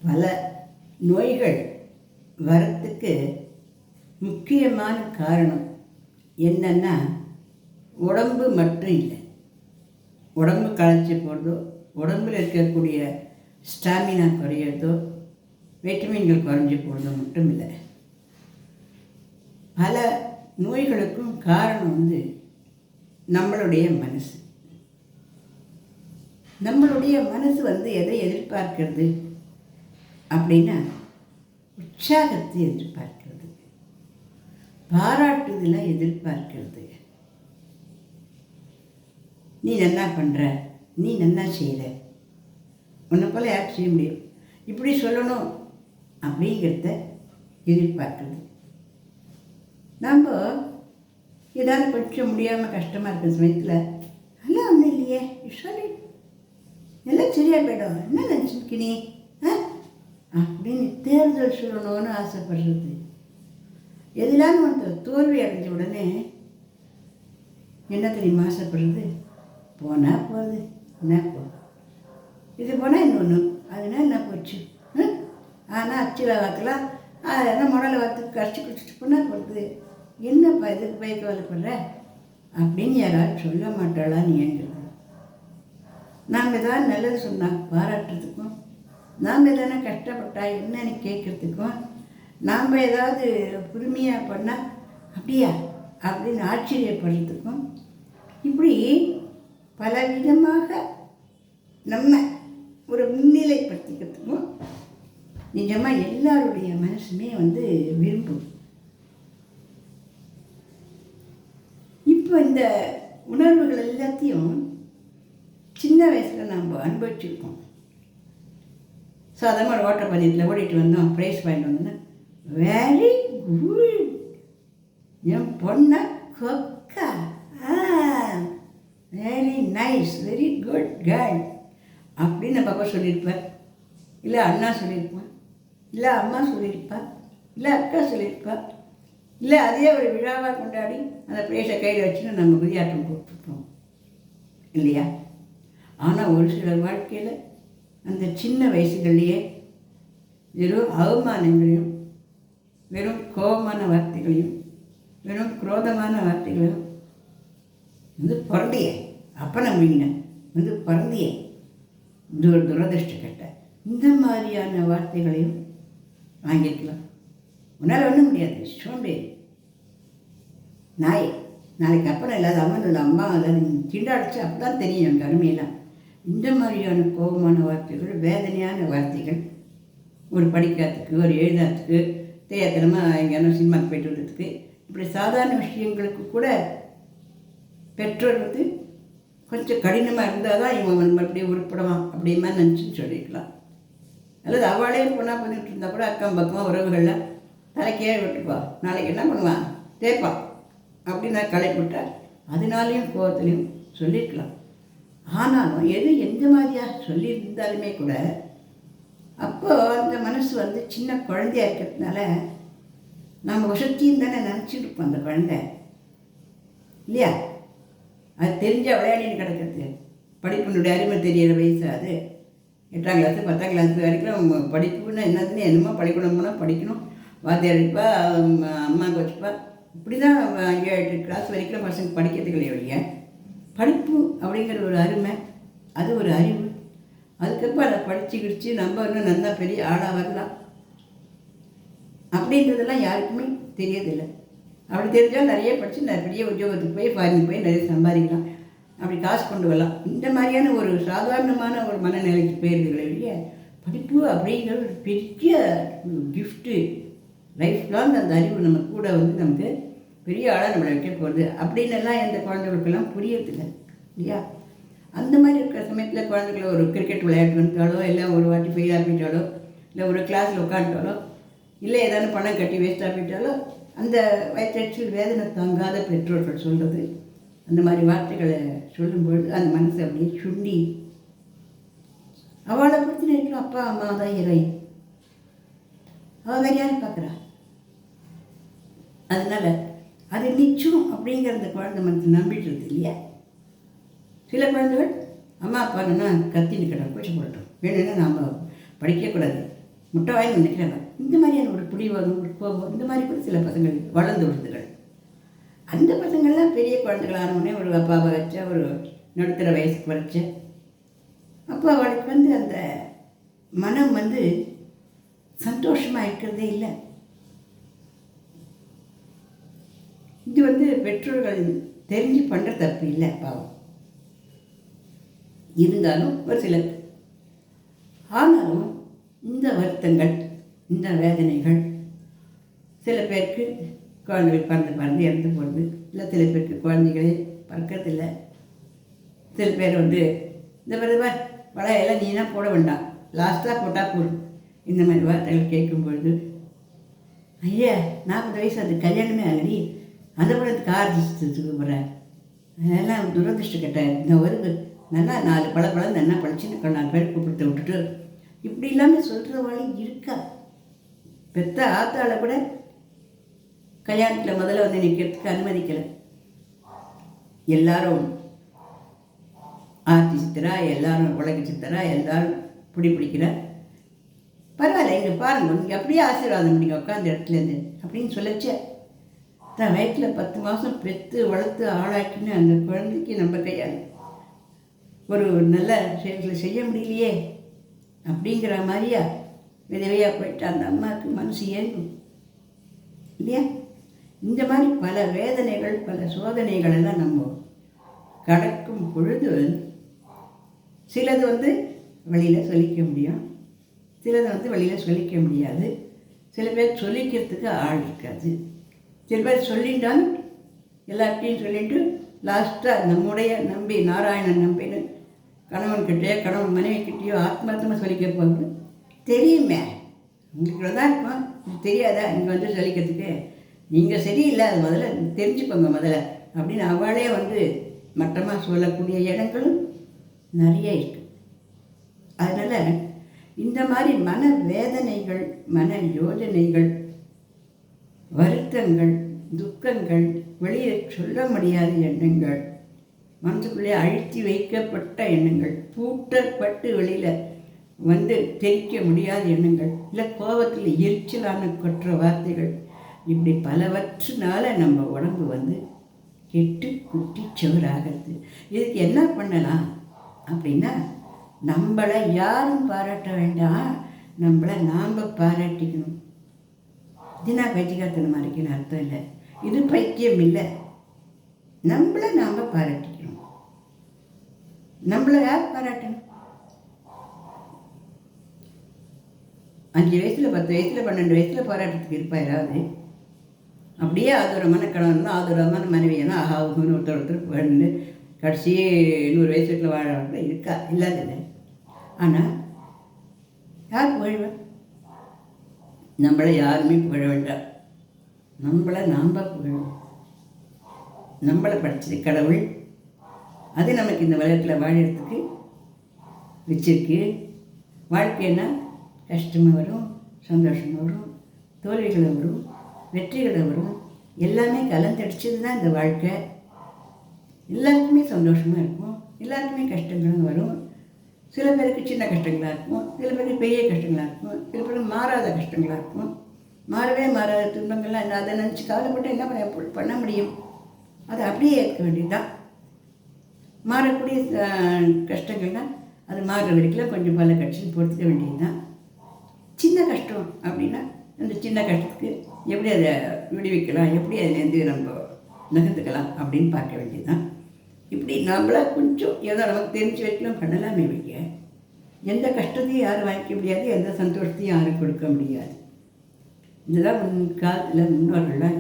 பல நோய்கள் வரத்துக்கு முக்கியமான காரணம் என்னன்னா உடம்பு மட்டும் இல்லை. உடம்பு களைச்சி போடுறதோ, உடம்பில் இருக்கக்கூடிய ஸ்டாமினா குறையிறதோ, வைட்டமின்கள் குறைஞ்சி போடுறதோ மட்டும் இல்லை. பல நோய்களுக்கும் காரணம் நம்மளுடைய மனசு. நம்மளுடைய மனசு எதை எதிர்பார்க்கிறது அப்படின்னா உற்சாகத்தை எதிர்பார்க்கிறது, பாராட்டுதலை எதிர்பார்க்கிறது. நீ நல்லா பண்ணுற, நீ நல்லா செய்கிற, உன்னை போல யார் செய்ய முடியும், இப்படி சொல்லணும் அப்படிங்கிறத எதிர்பார்க்கிறது. நம்ம ஏதாவது கொஞ்சம் முடியாமல் கஷ்டமாக இருக்கிற சமயத்தில் நல்லா ஒன்றும் இல்லையே சொல்லி எல்லாம் சரியாக போயிடும், என்ன நினச்சிருக்கு நீ அப்படின்னு தேர்தல் சொல்லணும்னு ஆசைப்படுறது. எதிலான தோல்வி அடைஞ்ச உடனே என்ன தெரியுமா ஆசைப்படுறது, போனால் போகுது, என்ன போகுது, இது போனால் இன்னொன்று, அதனால் என்ன போச்சு, ஆனால் அச்சில் வாக்கலாம் அதெல்லாம் முடலை வாரத்துக்கு கரைச்சி குடிச்சிட்டு போனால் போகுது, என்னப்பா இதுக்கு போய் கவலைப்படுற அப்படின்னு யாராவது சொல்ல மாட்டாளான்னு ஏங்குறது. நாம் ஏதாவது நல்லது சொன்னால் பாராட்டுறதுக்கும், நாம் எதனா கஷ்டப்பட்டா என்னன்னு கேட்குறதுக்கும், நாம் ஏதாவது புதுமையாக பண்ணால் அப்படியா அப்படின்னு ஆச்சரியப்படுறதுக்கும், இப்படி பலவிதமாக நம்ம ஒரு முன்னிலைப்படுத்திக்கிறதுக்கும் நிஜமாக எல்லாருடைய மனசுமே விரும்பும். இப்போ இந்த உணர்வுகள் எல்லாத்தையும் சின்ன வயசில் நாம் அனுபவிச்சிருக்கோம். சாதாரண ஓட்டப்பந்தயத்தில் ஓடிட்டு வந்தோம், ப்ரைஸ் வாங்கிட்டு வந்தோன்னா வெரி குட், என் பொண்ணை கொக்கா, very nice, very good girl அப்படின்னு பாப்பா சொல்லியிருப்பார், இல்லை அண்ணா சொல்லியிருப்பான், இல்லை அம்மா சொல்லியிருப்பா, இல்லை அக்கா சொல்லியிருப்பா, இல்லை அதே ஒரு விழாவாக கொண்டாடி அந்த ப்ரைஸை கையில் வச்சுன்னு நம்ம குதியாட்டம் போட்டுருப்போம் இல்லையா. ஆனால் ஒரு சிலர் வாழ்க்கையில் அந்த சின்ன வயசுகள்லேயே வெறும் அவமானங்களையும், வெறும் கோபமான வார்த்தைகளையும், வெறும் குரோதமான வார்த்தைகளையும் பிறந்தியே அப்பனை மீன பிறந்தியே துரதிருஷ்டக்கட்ட இந்த மாதிரியான வார்த்தைகளையும் வாங்கிக்கலாம். உன்னால் ஒன்றும் முடியாது, சோம்பேறி நாய், நாளைக்கு அப்பனை இல்லாத அம்மன் இல்லை, அம்மா இல்லாத திண்டாடிச்சு அப்பதான் தெரியும் எங்கள் அருமையெல்லாம். இந்த மாதிரியான கோபமான வார்த்தைகள், வேதனையான வார்த்தைகள் ஒரு படிக்கிறதுக்கு, ஒரு எழுதுறதுக்கு, தெரியாதனமாக எங்கேயான சினிமாவுக்கு போய்ட்டு வர்றதுக்கு, இப்படி சாதாரண விஷயங்களுக்கு கூட பெற்றோர் கொஞ்சம் கடினமாக இருந்தால் தான் இவன் அப்படியே உருப்படவான் அப்படிமா நினச்சின்னு சொல்லியிருக்கலாம். அல்லது அவளே பொண்ணாக பண்ணிட்டு இருந்தால் கூட அக்கம் பக்கம் உறவுகளில் தலைக்கே விட்டுப்பா, நாளைக்கு என்ன பண்ணுவான் தேய்ப்பான் அப்படின்னு நான் களைப்பிட்டார். அதனாலேயும் கோபத்துலையும் சொல்லியிருக்கலாம். ஆனாலும் எது எந்த மாதிரியாக சொல்லியிருந்தாலுமே கூட அப்போது அந்த மனசு சின்ன குழந்தையாக இருக்கிறதுனால நம்ம வசத்தியும் தானே நினச்சிட்டு இருப்போம் அந்த குழந்தை இல்லையா. அது தெரிஞ்சால் விளையாடின்னு கிடக்கிறது, படிப்பினுடைய அருமை தெரிகிற வயசு அது. 8ஆம் கிளாஸு 10ஆம் கிளாஸ் வரைக்கும் படிப்புன்னா என்னதுன்னு என்னமோ பள்ளிக்கூடம் போனால் படிக்கணும், வாத்தியார் அடிப்பா, அம்மாவுக்கு வச்சுப்பா, இப்படி தான் 7 கிளாஸ் வரைக்கும் பசங்க படிக்கிறதுக்கு இல்லையா. படிப்பு அப்படிங்கிற ஒரு அருமை, அது ஒரு அறிவு. அதுக்கப்புறம் அதை படித்து கிடிச்சு நம்ம இன்னும் நல்லா பெரிய ஆளாக வரலாம் அப்படின்றதெல்லாம் யாருக்குமே தெரியதில்லை. அப்படி தெரிஞ்சால் நிறைய படித்து பெரிய உத்தியோகத்துக்கு போய் ஃபாரின் போய் நிறைய சம்பாதிக்கலாம், அப்படி காசு கொண்டு வரலாம். இந்த மாதிரியான ஒரு சாதாரணமான ஒரு மனநிலைக்கு போயிருதுகளை இல்லைய. படிப்பு அப்படிங்கிற ஒரு பெரிய கிஃப்ட்டு, லைஃப் லாங் அந்த அறிவு நம்ம கூட நமக்கு பெரிய ஆளாக நம்மளை வைக்க போகிறது அப்படின்னெல்லாம் எந்த குழந்தைகளுக்கெல்லாம் புரியறதில்லை இல்லையா. அந்த மாதிரி இருக்கிற சமயத்தில் குழந்தைகளை ஒரு கிரிக்கெட் விளையாட்டு வந்துட்டாலோ, இல்லை ஒரு வாட்டி ஃபெயிலாக போயிட்டாலோ, இல்லை ஒரு கிளாஸில் உட்காந்துட்டாலோ, இல்லை ஏதாவது பணம் கட்டி வேஸ்ட்டாக போயிட்டாலோ, அந்த வயிற்றெச்சில் வேதனை தாங்காத பெற்றோர்கள் சொல்கிறது, அந்த மாதிரி வார்த்தைகளை சொல்லும்பொழுது அந்த மனசு அப்படியே சுண்டி அவளை பற்றி நினைக்கும். அப்பா அம்மா தான் இறை, அவள் வேறு யாரும் பார்க்குறா. அதனால் அது நிச்சயம் அப்படிங்கிறத குழந்தை மனசு நம்பிட்டுருது இல்லையா. சில குழந்தைகள் அம்மா அப்பா என்னன்னா கத்தின்னு கிட்ட கூச்ச போட்டோம், வேணும்னா நாம் படிக்கக்கூடாது, முட்டை வாங்கி நினைக்கிறாங்க. இந்த மாதிரியான ஒரு பிடிவாதம், ஒரு கோபம், இந்த மாதிரி கூட சில பசங்கள் வளர்ந்து விடுதுகள். அந்த பசங்கள்லாம் பெரிய குழந்தைகளானோடனே ஒரு அப்பாவை வச்ச, ஒரு நடுத்தர வயசுக்கு வச்ச, அப்போ அவளுக்கு அந்த மனம் சந்தோஷமாக இருக்கிறதே இல்லை. இது பெற்றோர்கள் தெரிஞ்சு பண்ணுற தப்பு இல்லை, பாவம். இருந்தாலும் ஒரு சிலர். ஆனாலும் இந்த வருத்தங்கள், இந்த வேதனைகள் சில பேருக்கு குழந்தைகள் பறந்து இறந்து போகிறது, இல்லை சில பேருக்கு குழந்தைகளே பறக்கிறதில்லை. சில பேர் இந்த மாதிரி வளையெல்லாம் நீனா போட வேண்டாம், லாஸ்ட்டாக போட்டால் போடும், இந்த மாதிரி வார்த்தைகள் கேட்கும்பொழுது, ஐயா 40 வயசு அது கல்யாணமே ஆகடி, அந்த படத்துக்கு ஆரம்பிச்சுட்டு போகிறேன், அதெல்லாம் துரதிருஷ்டம் இந்த வருது நல்லா 4 பழம் நல்லா படிச்சுன்னு 4 பேர் கூப்பிட்டு விட்டுட்டு இப்படி இல்லாமல் சொல்கிறவாளே இருக்கா. பெத்த ஆத்தாளை கூட கல்யாணத்தில் முதல்ல நிற்கிறதுக்கு அனுமதிக்கலை. எல்லாரும் ஆர்த்தி சித்தரா, எல்லாரும் உலக சித்தரா, எல்லாரும் பிடிக்கிறா. பரவாயில்ல, இங்கே பாருங்க, நீங்கள் அப்படியே ஆசீர்வாதம் நீங்கள் உட்காந்த இடத்துலேருந்து அப்படின்னு சொல்லச்ச தான் வயிற்றில் 10 மாதம் பெற்று வளர்த்து ஆளாக்கின்னு அந்த குழந்தைக்கு நம்ம கையால் ஒரு நல்ல செயல்களை செய்ய முடியலையே அப்படிங்கிற மாதிரியா விதவையாக போயிட்டு அந்த அம்மாவுக்கு மனசு ஏங்கும் இல்லையா? இந்த மாதிரி பல வேதனைகள், பல சோதனைகள் எல்லாம் நம்ம கடக்கும் பொழுது சிலது வெளியில் சொல்லிக்க முடியும், சிலது வெளியில் சொல்லிக்க முடியாது. சில பேர் சொல்லிக்கிறதுக்கு ஆள் இருக்காது. சில பேர் சொல்லிட்டாலும் எல்லாத்தையும் சொல்லிட்டு லாஸ்ட்டாக நம்முடைய நம்பி நாராயணன் நம்பின்னு கணவன்கிட்டயோ கணவன் மனைவிக்கிட்டேயோ ஆத்மார்த்தமாக சொல்லிக்க போகிறது தெரியுமே, உங்களுக்கு தான் இருக்கும், இது தெரியாதா இங்கே சொல்லிக்கிறதுக்கு, நீங்கள் சரியில்லை, அது முதல்ல தெரிஞ்சுக்கோங்க முதல்ல அப்படின்னு அவளே மட்டமாக சொல்லக்கூடிய இடங்களும் நிறைய இருக்குது. அதனால் இந்த மாதிரி மன வேதனைகள், மன யோஜனைகள், வருத்தங்கள், துக்கங்கள், வெளியே சொல்ல முடியாத எண்ணங்கள், மனசுக்குள்ளே அழுத்தி வைக்கப்பட்ட எண்ணங்கள், பூட்டப்பட்டு வெளியில் தெரிக்க முடியாத எண்ணங்கள், இல்லை கோபத்தில் எரிச்சலான கொற்ற வார்த்தைகள், இப்படி பலவற்றினால நம்ம உடம்பு கெட்டு குட்டி செவராகிறது. இதுக்கு என்ன பண்ணலாம் அப்படின்னா, நம்மளை யாரும் பாராட்ட வேண்டாம், நம்மளை நாம் பாராட்டிக்கணும். இது நான் பைத்தியக்காரத்தனமாக இருக்கேன்னு அர்த்தம் இல்லை, இது பைத்தியம் இல்லை. நம்மளை நாம் பாராட்டிக்கணும். நம்மளை யார் பாராட்டணும்? 5 வயசில் 10 வயசில் 12 வயசில் பாராட்டுறதுக்கு இருப்பா யாராவது? அப்படியே ஆதூரமான கணவன், ஆதூரமான மனைவியெல்லாம் ஆகாவுன்னு ஒருத்தர் வந்து கடைசி 100 வயசுக்குள்ள வாழ இருக்கா? இல்லாதில்லை. ஆனால் யார் புகழ்வா? நம்மளை யாருமே புகழ வேண்டாம், நம்மளை நாம் புகழும். நம்மளை படிச்சது கடவுள், அது நமக்கு இந்த உலகத்தில் வாழறதுக்கு வச்சிருக்கு. வாழ்க்கைன்னா கஷ்டமாக வரும், சந்தோஷமாக வரும், தோல்விகளை வரும், வெற்றிகளை வரும், எல்லாமே கலந்தடிச்சது தான் இந்த வாழ்க்கை. எல்லாருக்குமே சந்தோஷமாக இருக்கும், எல்லாருக்குமே கஷ்டங்களும் வரும். சில பேருக்கு சின்ன கஷ்டங்களாக இருக்கும், சில பேருக்கு பெரிய கஷ்டங்களாக இருக்கும், சில பேருக்கு மாறாத கஷ்டங்களாக இருக்கும். மாறவே மாறாத துன்பங்கள்லாம் என்ன, அதை நினச்சி கவலைப்பட்டு என்ன பண்ண முடியும்? அதை அப்படியே ஏற்க வேண்டியதுதான். மாறக்கூடிய கஷ்டங்கள்னால் அது மாறுற வரைக்கும் கொஞ்சம் பல கட்சியில் பொறுத்துக்க வேண்டியது தான். சின்ன கஷ்டம் அப்படின்னா அந்த சின்ன கஷ்டத்துக்கு எப்படி அதை விடுவிக்கலாம், எப்படி அதுலேருந்து நம்ம நகர்ந்துக்கலாம் அப்படின்னு பார்க்க வேண்டியது தான். இப்படி நம்மளா கொஞ்சம் ஏதோ நமக்கு தெரிஞ்சு வைக்கலாம் பண்ணலாமே வைக்க, எந்த கஷ்டத்தையும் யாரும் வாங்கிக்க முடியாது, எந்த சந்தோஷத்தையும் யாரும் கொடுக்க முடியாது. இதுதான் காலத்தில் முன்னோர்கள்லாம்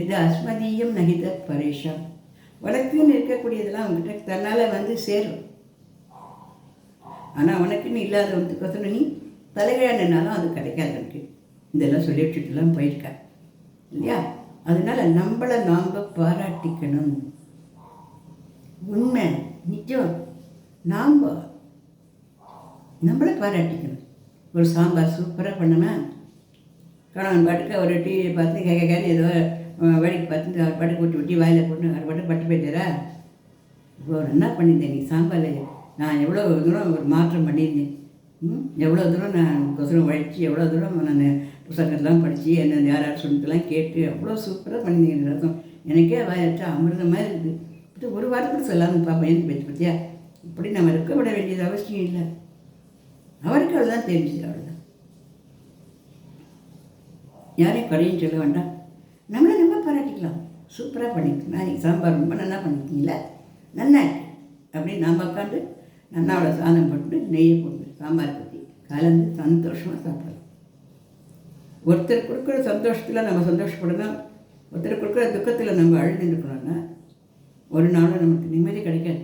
எது அஸ்மதியம் நகித பரேஷம், உனக்குன்னு இருக்கக்கூடியதெல்லாம் அவங்ககிட்ட தன்னால் சேரும். ஆனால் உனக்குன்னு இல்லாதவனுக்கோசரம் நீ தலைகீழானாலும் அது கிடைக்காது. எனக்கு இதெல்லாம் சொல்லி வச்சுட்டுலாம் போயிருக்கா இல்லையா? அதனால் நம்மளை நாம் பாராட்டிக்கணும். உண்மை நிஜம், நாம் நம்மளை பாராட்டிக்கணும். ஒரு சாம்பார் சூப்பராக பண்ணோன்னா கணவன் பாட்டுக்கு ஒரு டிவியை பார்த்து கேட்கன்னு ஏதோ வேடிக்கை பார்த்து அவர் பாட்டுக்கு ஊட்டி ஊட்டி வாயில் போட்டு அவர் பாட்டு பட்டு போயிட்டாரா? இவ்வளோ என்ன பண்ணியிருந்தேன் நீ சாம்பாரில், நான் எவ்வளோ தூரம் ஒரு மாற்றம் பண்ணியிருந்தேன், எவ்வளோ தூரம் நான் கொசரம் உழைச்சி எவ்வளோ தூரம் நான் புத்தகத்தெல்லாம் படித்து என்ன யார் யார் சொன்னதெல்லாம் கேட்டு அவ்வளோ சூப்பராக பண்ணியிருந்தீங்க ரசம். எனக்கே வாயிட்டா அமிர்தம் மாதிரி இருக்குது. இது ஒரு வாரத்துக்கு சொல்லாமல் பையன் பேச்சு பற்றியா இப்படி நம்ம இருக்கப்பட வேண்டியது அவசியம் இல்லை. அவருக்கு அவ்வளோதான் தெரிஞ்சுது, அவ்வளோதான். யாரையும் குறையும் சொல்ல வேண்டாம். நம்மளை நம்ம பாராட்டிக்கலாம். சூப்பராக பண்ணிக்கலாம். நான் சாம்பார் ரொம்ப நல்லா பண்ணியிருக்கீங்களா, நல்லா இருக்கு அப்படின்னு நாம் உட்காந்து நன்னாவோட சாதம் போட்டு நெய்யை போட்டு சாம்பார் ஊற்றி கலந்து சந்தோஷமாக சாப்பிடலாம். ஒருத்தர் கொடுக்குற சந்தோஷத்தில் நம்ம சந்தோஷப்படணும். ஒருத்தர் கொடுக்குற துக்கத்தில் நம்ம அழுதுருக்கணும்னா ஒரு நாளும் நமக்கு நிம்மதி கிடைக்காது.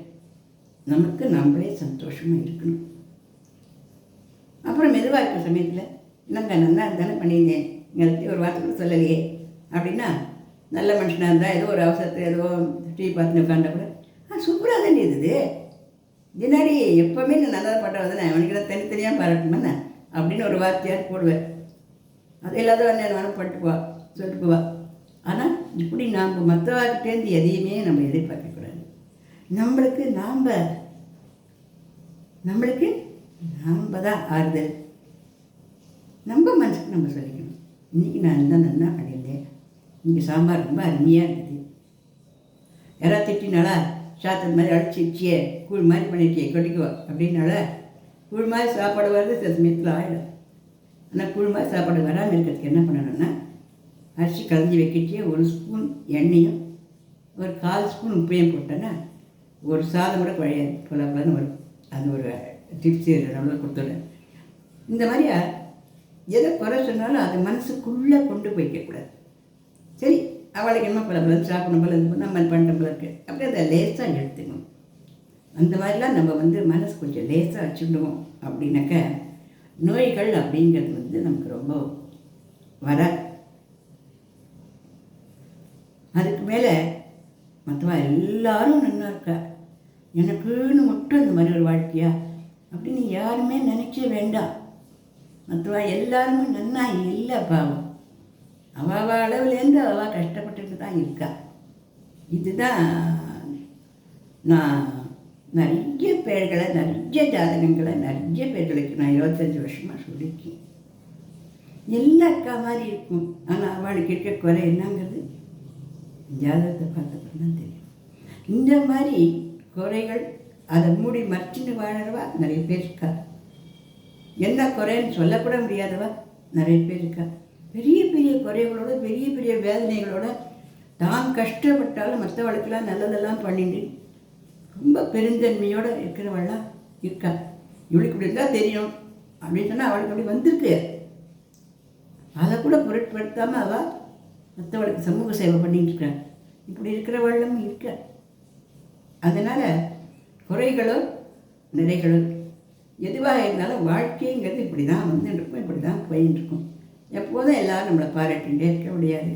நமக்கு நம்மளே சந்தோஷமாக இருக்கணும். அப்புறம் மெதுவாக இருக்கிற சமயத்தில் என்னங்க நல்லா இருந்தானே பண்ணியிருந்தேன், எங்களுக்கு ஒரு வார்த்தை சொல்லலையே அப்படின்னா நல்ல மனுஷனாக இருந்தால் ஏதோ ஒரு அவசரத்தில் ஏதோ டீ பார்த்துன்னு உட்காண்டா கூட சூப்பராக தான் இருந்தது, தினாடி எப்போவுமே நான் நல்லா பண்ணுறதானே அவனுக்கு நான் தனித்தனியாக பாராட்டணுமே அப்படின்னு ஒரு வார்த்தையாக போடுவேன். அது இல்லாத நான் பண்ணிட்டுப்பா சொல்லிட்டு போவா. ஆனால் இப்படி நாம் மற்றவாக்கிட்டேருந்து எதையுமே நம்ம எதிர்பார்க்கக்கூடாது. நம்மளுக்கு நாம் தான் ஆறுதல். நம்ம மனசுக்கு நம்ம சொல்லிக்கணும். இன்றைக்கி நான் இருந்தால் நல்லா பண்ணியிருந்தேன், இன்றைக்கி சாம்பார் ரொம்ப அருமையாக இருக்குது. யாராவது திட்டினாலா சாத்தல் மாதிரி அடிச்சிச்சியே கூழ் மாதிரி பண்ணிட்டியே கொட்டிக்குவா அப்படின்னால கூழ் மாதிரி சாப்பாடு வருது சில சமயத்தில் ஆகிடும். ஆனால் கூழ் மாதிரி சாப்பாடு வராமல் இருக்கிறதுக்கு என்ன பண்ணணும்னா அரிசி கலஞ்சி வைக்கிட்டே ஒரு ஸ்பூன் எண்ணெயும் ஒரு 1/4 ஸ்பூன் உப்பையும் போட்டோன்னா ஒரு சாதம் கூட குழையாது, பலன்னு வரும். அது ஒரு டிப்ஸு நம்மளுக்கு கொடுத்துட்றேன். இந்த மாதிரியா எதை குறை சொன்னாலும் அது மனசுக்குள்ளே கொண்டு போய்க்கக்கூடாது. சரி அவளுக்கு என்ன பலன்னு சாப்பிடணும் போல நம்ம பண்ணுற போல இருக்குது அப்படியே அதை லேசாக எடுத்துக்கணும். அந்த மாதிரிலாம் நம்ம மனசு கொஞ்சம் லேசாக வச்சுக்கிடுவோம் அப்படின்னாக்க நோய்கள் அப்படிங்கிறது நமக்கு ரொம்ப வராது. அதுக்கு மேலே மற்றவா எல்லாரும் நல்லா இருக்கா, எனக்குன்னு மட்டும் இந்த மாதிரி ஒரு வாழ்க்கையா அப்படின்னு யாருமே நினைக்க வேண்டாம். மற்றவா எல்லாருமே நன்னா இல்லை பாவம். அவள் அளவுலேருந்து அவள் கஷ்டப்பட்டுட்டு தான் இருக்கா. இதுதான் நான் நிறைய பேர்களை நிறைய ஜாதகங்களை நிறைய பேர்களுக்கு நான் 25 வருஷமாக சொல்லியிருக்கேன். எல்லா அக்கா மாதிரி இருக்கும். ஆனால் அவளுக்கு இருக்க குறை என்னங்கிறது ஜாதகத்தை பார்த்தப்ப தான் தெரியும். இந்த மாதிரி குறைகள் அதை மூடி மறைச்சிட்டு வாழறவா நிறைய பேர் இருக்கா. என்ன குறைன்னு சொல்லக்கூட முடியாதவா நிறைய பேர் இருக்கா. பெரிய பெரிய குறைகளோட பெரிய பெரிய வேதனைகளோட தான் கஷ்டப்பட்டாலும் மற்றவளுக்கெல்லாம் நல்லதெல்லாம் பண்ணிட்டு ரொம்ப பெருந்தன்மையோடு இருக்கிறவள்லாம் இருக்கா. இவளுக்கு இப்படி இருந்தால் தெரியும் அப்படின்னு சொன்னால் அவளுக்கு அப்படி வந்திருக்கு. அதை கூட பொருட்படுத்தாமல் அவள் மற்றவளுக்கு சமூக சேவை பண்ணிட்டு இருக்காள். இப்படி இருக்கிறவளும் இருக்க. அதனால் குறைகளோ நிறைகளோ எதுவாக இருந்தாலும் வாழ்க்கைங்கிறது இப்படி தான் வந்துட்டுருக்கும், இப்படி தான் போயின்னு இருக்கும். எப்போதும் எல்லோரும் நம்மளை பாராட்டிகிட்டே இருக்க முடியாது.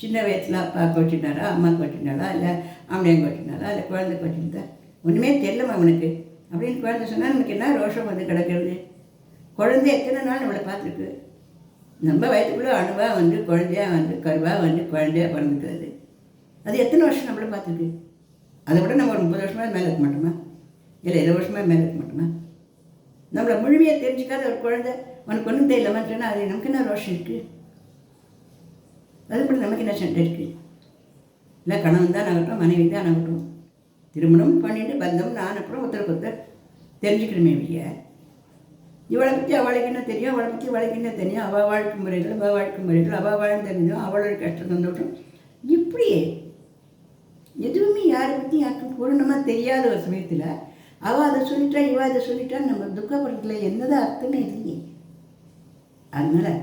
சின்ன வயசில் அப்பா கோச்சினாரா அம்மா கோச்சினாரா இல்லை ஆம்பளைங்க கோச்சினாரா இல்லை குழந்தை கோச்சிருந்தா ஒன்றுமே தெரியலமா அவனுக்கு அப்படின்னு குழந்தை சொன்னால் நமக்கு என்ன ரோஷம் கிடக்கிறது. குழந்தை எத்தனை நாள் நம்மளை பார்த்துருக்கு. நம்ம வயிற்றுக்குள்ளே அணுவாக குழந்தையாக கருவாக குழந்தையாக பிறந்துக்கிறது. அது எத்தனை வருஷம் நம்மளை பார்த்துருக்கு. அதை விட நம்ம ஒரு 30 வருஷமாக மேலே இருக்க மாட்டோமா, இல்லை 20 வருஷமாக மேலே இருக்க மாட்டோமா. நம்மளை முழுமையாக தெரிஞ்சுக்காத ஒரு குழந்தை உனக்கு ஒன்றும் தெரியலமான்னு சொன்னால் அது நமக்கு என்ன ரோஷம் இருக்குது. அது கூட நமக்கு என்ன சண்டை இருக்குது. இல்லை கணவன் தான் ஆகட்டும் மனைவி தான் ஆகட்டும் திருமணம் பண்ணிட்டு பந்தம் நான் அப்புறம் ஒருத்தர் தெரிஞ்சுக்கணுமே இல்லையா. இவளை பற்றி அவளுக்கு என்ன தெரியும், அவளை பற்றி அவளுக்கு என்ன தெரியும், அவள் வாழ்க்கை முறைகள் அவள் வாழ்ந்து தெரிஞ்சோம், அவளோட கஷ்டம் சந்தோஷம் இப்படியே எதுவுமே யாரை பற்றி யாருக்கும் பூரணமாக தெரியாத ஒரு சமயத்தில் அவள் அதை சொல்லிட்டா இவள் அதை சொல்லிட்டா நம்ம துக்கப்படுறதுல என்னதான் அர்த்தமே இல்லையே. அதனால்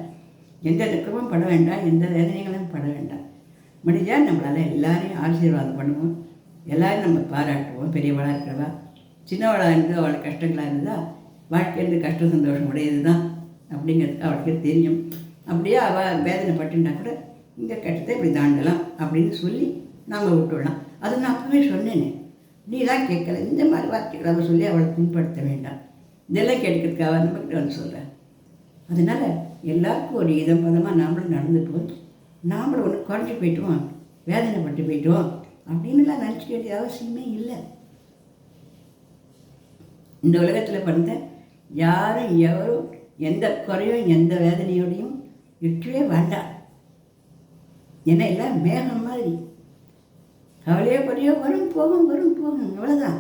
எந்த துக்கமும் பட வேண்டாம், எந்த வேதனைகளும் பட வேண்டாம். முடிஞ்சால் நம்மளால் எல்லாரையும் ஆசீர்வாதம் பண்ணுவோம், எல்லோரும் நம்ம பாராட்டுவோம். பெரியவளாக இருக்கிறவா சின்னவளாக இருந்து அவளை கஷ்டங்களாக இருந்தால் வாழ்க்கையிலேருந்து கஷ்ட சந்தோஷம் உடையது தான் அப்படிங்கிறது அவளுக்கு தெரியும். அப்படியே அவள் வேதனைப்பட்டுன்னா கூட இந்த கஷ்டத்தை இப்படி தாண்டலாம் அப்படின்னு சொல்லி நாம் விட்டுடலாம். அது நான் அப்பவே சொன்னேனே, நீ தான் கேட்கல. இந்த மாதிரி வார்த்தைகளை அவள் சொல்லி அவளை புண்படுத்த வேண்டாம். இதெல்லாம் கேட்கறதுக்காக நம்மக்கிட்ட வந்து சொல்கிறேன். அதனால் எல்லாருக்கும் ஒரு இதம் பதமாக நாமளும் நடந்துப்போம். நாமளும் ஒன்று குறைஞ்சி போயிட்டோம், வேதனைப்பட்டு போயிட்டோம் அப்படின்னுலாம் நினச்சிக்க வேண்டிய அவசியமே இல்லை. இந்த உலகத்தில் பிறந்த யாரும் எவரும் எந்த குறையும் எந்த வேதனையோடையும் இருக்கவே வேண்டாம். ஏன்னா எல்லாம் மேகம் மாதிரி கவலையோ குறையோ வரும் போகும் அவ்வளோதான்.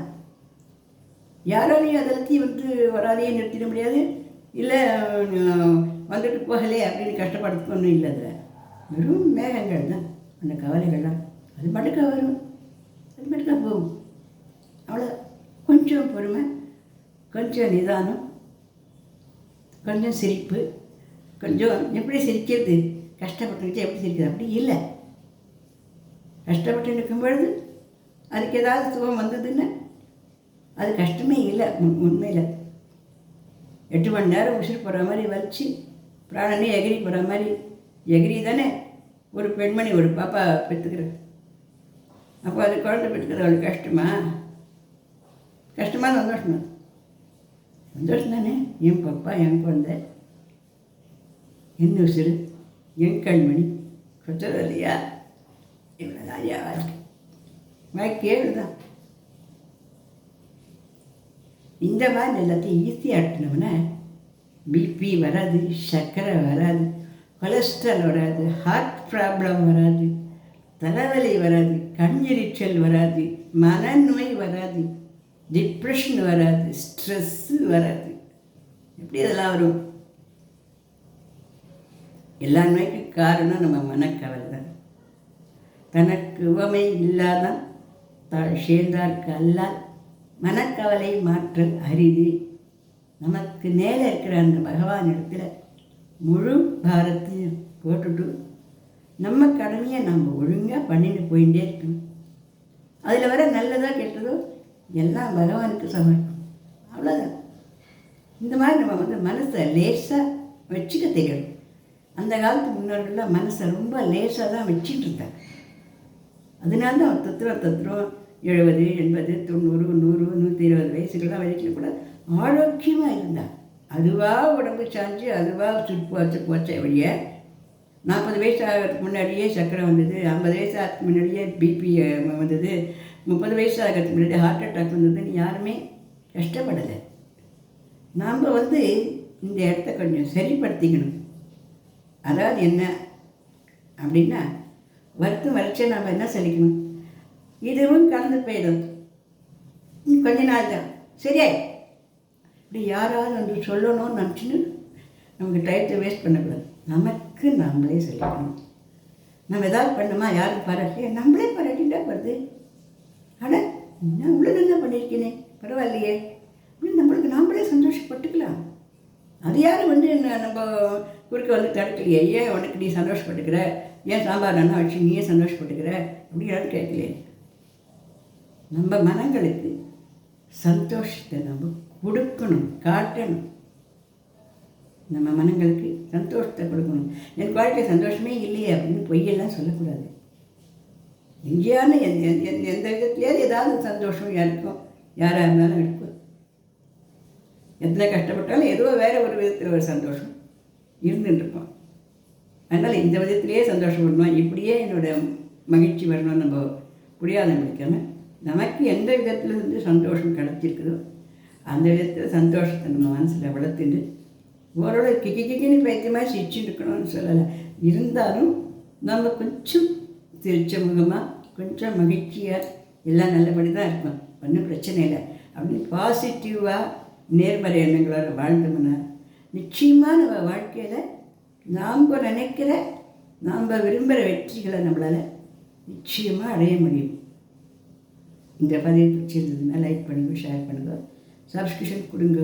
யாராலையும் அதெல்லாத்தையும் வராதையே நிறுத்திட முடியாது. இல்லை வந்துட்டு போகலே அப்படின்னு கஷ்டப்படுறதுக்கு ஒன்றும் இல்லை. அதில் வெறும் மேகங்கள் தான் அந்த கவலைகள்லாம். அது மட்டுக்கா வரும், அது மட்டுக்கா போகும். அவ்வளோ கொஞ்சம் பொறுமை, கொஞ்சம் நிதானம், கொஞ்சம் சிரிப்பு. கொஞ்சம் எப்படி சிரிக்கிறது, கஷ்டப்பட்டுக்கிட்டே எப்படி சிரிக்கிறது அப்படி இல்லை. கஷ்டப்பட்டு இருக்கும் பொழுது அதுக்கு ஏதாவது சுகம் வந்ததுன்னா அது கஷ்டமே இல்லை. உண்மையில் 8 மணி நேரம் உசுறு போகிற மாதிரி வலிச்சு பிராணனே எகிரி போகிற மாதிரி எகிரி தானே ஒரு பெண்மணி ஒரு பாப்பா பெற்றுக்கிறேன். அப்போ அது குழந்தை பெற்றுக்கிறது அவளுக்கு கஷ்டமா சந்தோஷமா? சந்தோஷம் தானே. என் பாப்பா, என் குழந்தை, என் உசுறு, என் கண்மணி சொல்கிறது இல்லையா? இவ்வளோதான் ஐயா வாழ்க்கையே தான். இந்த மாதிரி எல்லாத்தையும் ஈஸியாக எடுத்துனோம்னா பிபி வராது, சர்க்கரை வராது, கொலஸ்ட்ரால் வராது, ஹார்ட் ப்ராப்ளம் வராது, தலைவலி வராது, கண்ணெரிச்சல் வராது, மனநோய் வராது, டிப்ரெஷன் வராது, ஸ்ட்ரெஸ்ஸு வராது. எப்படி இதெல்லாம் வரும்? எல்லா நோய்க்கும் காரணம் நம்ம மனக்கவலை தான். தனக்கு உவமை இல்லாதான் தாழ் சேர்ந்தார்க்கு அல்லால் மனக்கவலை மாற்றல் அரிது. நமக்கு மேலே இருக்கிற அந்த பகவான் இடத்துல முழு பாரத்தையும் போட்டுட்டு நம்ம கடமையை நம்ம ஒழுங்காக பண்ணிட்டு போயிட்டே இருக்கணும். அதில் வர நல்லதோ கெட்டதோ எல்லாம் பகவானுக்கு சமர்ப்பம். அவ்வளோதான். இந்த மாதிரி நம்ம மனசை லேசாக வச்சுக்க தெரியணும். அந்த காலத்து முன்னோர்கள்லாம் மனசை ரொம்ப லேசாக தான் வச்சுட்டு இருந்தாங்க. அதனால தான் அவர் தத்துவம் 70, 80, 90, 100, 120 வயசுக்கெல்லாம் வரைக்கும் கூட ஆரோக்கியமாக இருந்தார். அதுவாக உடம்பு சாஞ்சு அதுவாக சுட்டு போச்ச வழிய 40 வயசு ஆகிறதுக்கு முன்னாடியே சர்க்கரை வந்தது, 50 வயசு ஆகிறதுக்கு முன்னாடியே பிபி வந்தது, 30 வயசு ஆகிறதுக்கு முன்னாடி ஹார்ட் அட்டாக் வந்ததுன்னு யாருமே கஷ்டப்படலை. நாம் இந்த இடத்த கொஞ்சம் சரிப்படுத்திக்கணும். அதாவது என்ன அப்படின்னா, வருத்தம் வரைச்சா நாம் என்ன சொல்லிக்கணும், இதுவும் கலந்து போயிடும், கொஞ்ச நாள் தான் சரியாய். இப்படி யாராவது சொல்லணும்னு நினச்சின்னு நமக்கு டைத்தை வேஸ்ட் பண்ணக்கூடாது. நமக்கு நம்மளே சொல்லிக்கணும். நம்ம எதாவது பண்ணோமா, யாரும் பாராட்டலையே, நம்மளே பாராட்டிட்டா வருது. ஆனால் நான் இவ்வளோ நல்லா பண்ணியிருக்கேனே, பரவாயில்லையே அப்படின்னு நம்மளுக்கு நாம்ளே சந்தோஷப்பட்டுக்கலாம். அது யாரும் நம்ம குறுக்க தடுக்கலையே. ஏன் உனக்கு நீ சந்தோஷப்பட்டுக்கிற, ஏன் சாம்பார் நல்லா வச்சு நீயே சந்தோஷப்பட்டுக்கிற அப்படின்னு யாரும் கேட்கலையே. நம்ம மனங்களுக்கு சந்தோஷத்தை நம்ம கொடுக்கணும், காட்டணும். நம்ம மனங்களுக்கு சந்தோஷத்தை கொடுக்கணும். என் வாழ்க்கை சந்தோஷமே இல்லையே அப்படின்னு பொய்யெல்லாம் சொல்லக்கூடாது. எங்கேயான எந்த விதத்துலையாவது ஏதாவது சந்தோஷம் இருக்கும், யாராக இருந்தாலும் இருக்கும். எத்தனை கஷ்டப்பட்டாலும் ஏதோ வேறு ஒரு விதத்தில் ஒரு சந்தோஷம் இருந்துட்டுருப்போம். அதனால் இந்த விதத்திலேயே சந்தோஷப்படணும், இப்படியே என்னோடய மகிழ்ச்சி வரணும்னு நம்ம புரியாத முடிக்காமல் நமக்கு எந்த விதத்தில் சந்தோஷம் கிடச்சிருக்குதோ அந்த விதத்தில் சந்தோஷத்தை நம்ம மனசில் வளர்த்துட்டு ஓரளவு கிக்கின்னு பைத்தியமாக சிரிச்சுட்டு இருக்கணும்னு சொல்லலை. இருந்தாலும் நம்ம கொஞ்சம் சிரிச்ச முகமாக கொஞ்சம் மகிழ்ச்சியாக எல்லாம் நல்லபடி தான் இருக்கும், ஒன்றும் பிரச்சனை இல்லை அப்படின்னு பாசிட்டிவாக நேர்மறை எண்ணங்களோட வாழ்ந்தோம்னா நிச்சயமாக நம்ம வாழ்க்கையில் நாம் நினைக்கிற நாம் விரும்புகிற வெற்றிகளை நம்மளால் நிச்சயமாக அடைய முடியும். இந்த பதிவு பிடிச்சிருந்ததுன்னா லைக் பண்ணுங்கள், ஷேர் பண்ணுங்கள், சப்ஸ்கிரிப்ஷன் கொடுங்க.